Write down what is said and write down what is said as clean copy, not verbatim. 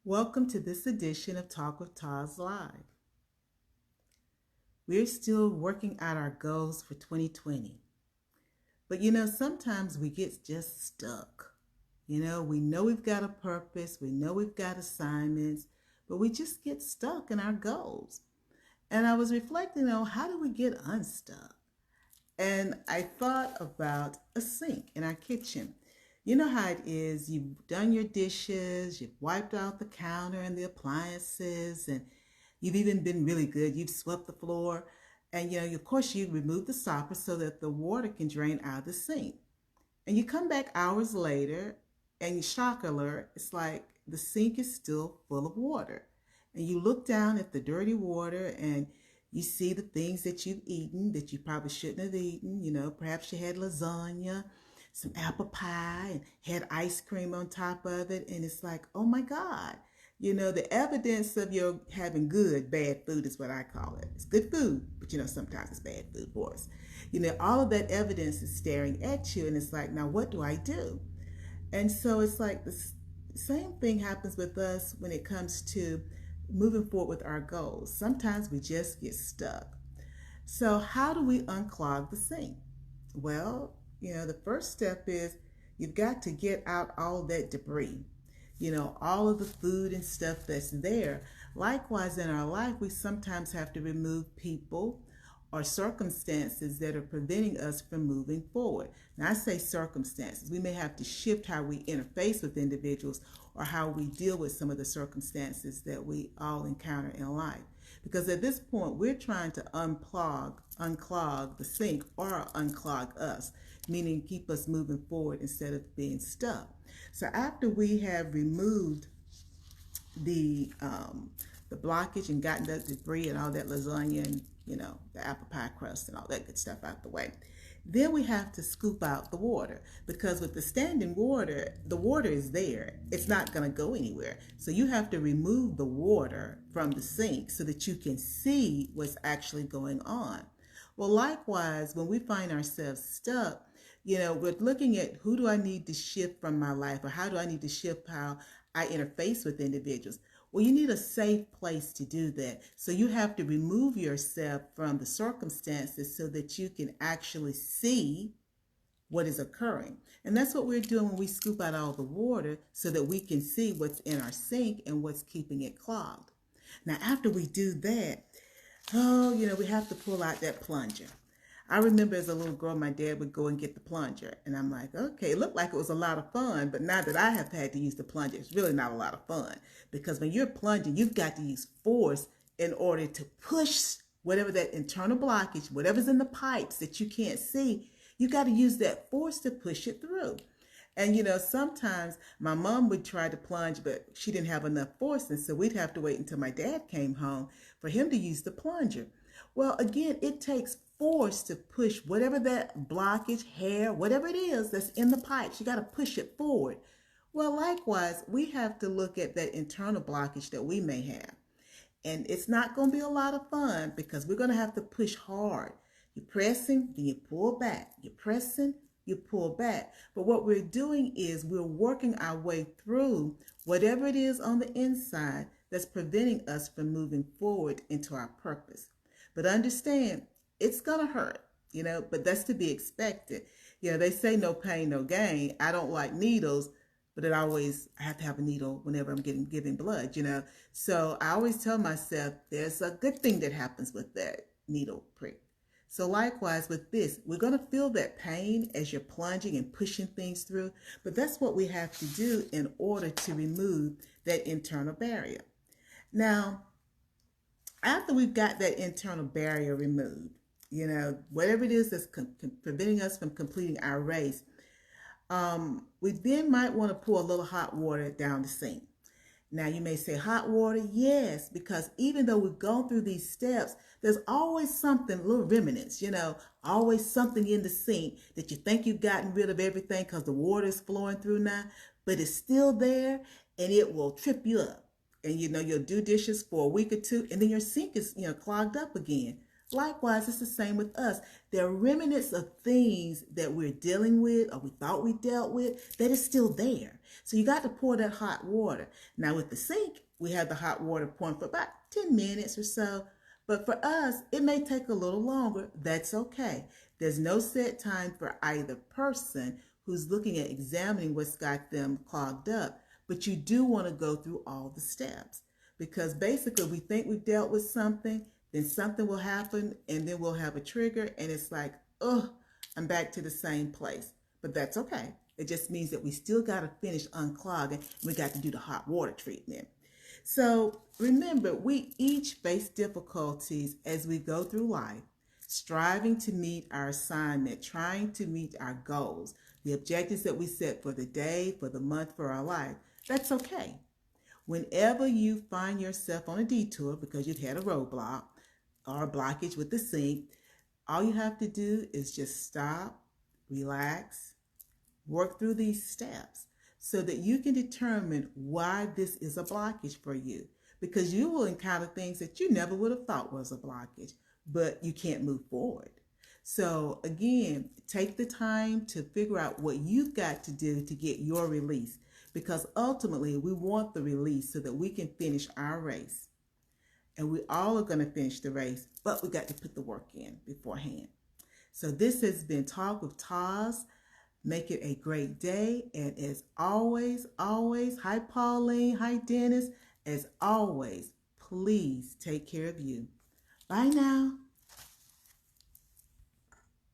Welcome to this edition of Talk with Taz Live. We're still working out our goals for 2020. But sometimes we get just stuck. We know we've got a purpose, we know we've got assignments, but we just get stuck in our goals. And I was reflecting on how do we get unstuck? And I thought about a sink in our kitchen. You know how it is. You've done your dishes, you've wiped out the counter and the appliances, and you've even been really good. You've swept the floor, and of course, you remove the stopper so that the water can drain out of the sink. And you come back hours later, and you shock alert, it's like the sink is still full of water. And you look down at the dirty water, and you see the things that you've eaten that you probably shouldn't have eaten. Perhaps you had lasagna, some apple pie, and had ice cream on top of it. And it's like, oh my God, the evidence of your having bad food is what I call it. It's good food, but sometimes it's bad food for us. All of that evidence is staring at you. And it's like, now what do I do? And so it's like the same thing happens with us when it comes to moving forward with our goals. Sometimes we just get stuck. So how do we unclog the sink? Well, the first step is you've got to get out all that debris, all of the food and stuff that's there. Likewise, in our life, we sometimes have to remove people or circumstances that are preventing us from moving forward. Now, I say circumstances. We may have to shift how we interface with individuals or how we deal with some of the circumstances that we all encounter in life. Because at this point, we're trying to unclog the sink or unclog us, meaning keep us moving forward instead of being stuck. So after we have removed the blockage and gotten the debris and all that lasagna and the apple pie crust and all that good stuff out the way, then we have to scoop out the water, because with the standing water, the water is there. It's not going to go anywhere. So you have to remove the water from the sink so that you can see what's actually going on. Well, likewise, when we find ourselves stuck, we're looking at who do I need to shift from my life, or how do I need to shift how I interface with individuals. Well, you need a safe place to do that. So you have to remove yourself from the circumstances so that you can actually see what is occurring. And that's what we're doing when we scoop out all the water, so that we can see what's in our sink and what's keeping it clogged. Now, after we do that, we have to pull out that plunger. I remember as a little girl, my dad would go and get the plunger. And I'm like, okay, it looked like it was a lot of fun. But now that I have had to use the plunger, it's really not a lot of fun. Because when you're plunging, you've got to use force in order to push whatever that internal blockage, whatever's in the pipes that you can't see, you got to use that force to push it through. And, sometimes my mom would try to plunge, but she didn't have enough force. And so we'd have to wait until my dad came home for him to use the plunger. Well, again, it takes force to push whatever that blockage, hair, whatever it is that's in the pipes. You got to push it forward. Well, likewise, we have to look at that internal blockage that we may have. And it's not going to be a lot of fun, because we're going to have to push hard. You're pressing, then you pull back. You're pressing, you pull back. But what we're doing is we're working our way through whatever it is on the inside that's preventing us from moving forward into our purpose. But understand, it's going to hurt, but that's to be expected. They say no pain, no gain. I don't like needles, but I have to have a needle whenever I'm giving blood, So I always tell myself there's a good thing that happens with that needle prick. So likewise with this, we're going to feel that pain as you're plunging and pushing things through, but that's what we have to do in order to remove that internal barrier. Now, after we've got that internal barrier removed, whatever it is that's preventing us from completing our race, we then might want to pour a little hot water down the sink. Now, you may say hot water, yes, because even though we've gone through these steps, there's always something, little remnants, always something in the sink that you think you've gotten rid of everything because the water is flowing through now, but it's still there, and it will trip you up. And you'll do dishes for a week or two, and then your sink is clogged up again. Likewise, it's the same with us. There are remnants of things that we're dealing with or we thought we dealt with that is still there. So you got to pour that hot water. Now with the sink, we have the hot water pouring for about 10 minutes or so. But for us, it may take a little longer. That's okay. There's no set time for either person who's looking at examining what's got them clogged up. But you do want to go through all the steps because basically we think we've dealt with something, then something will happen, and then we'll have a trigger, and it's like, oh, I'm back to the same place. But that's okay. It just means that we still got to finish unclogging. We got to do the hot water treatment. So remember, we each face difficulties as we go through life, striving to meet our assignment, trying to meet our goals, the objectives that we set for the day, for the month, for our life. That's okay. Whenever you find yourself on a detour because you've had a roadblock or a blockage with the sink, all you have to do is just stop, relax, work through these steps so that you can determine why this is a blockage for you. Because you will encounter things that you never would have thought was a blockage, but you can't move forward. So again, take the time to figure out what you've got to do to get your release. Because ultimately, we want the release so that we can finish our race. And we all are going to finish the race, but we got to put the work in beforehand. So this has been Talk with Taz. Make it a great day. And as always, hi Pauline, hi Dennis. As always, please take care of you. Bye now.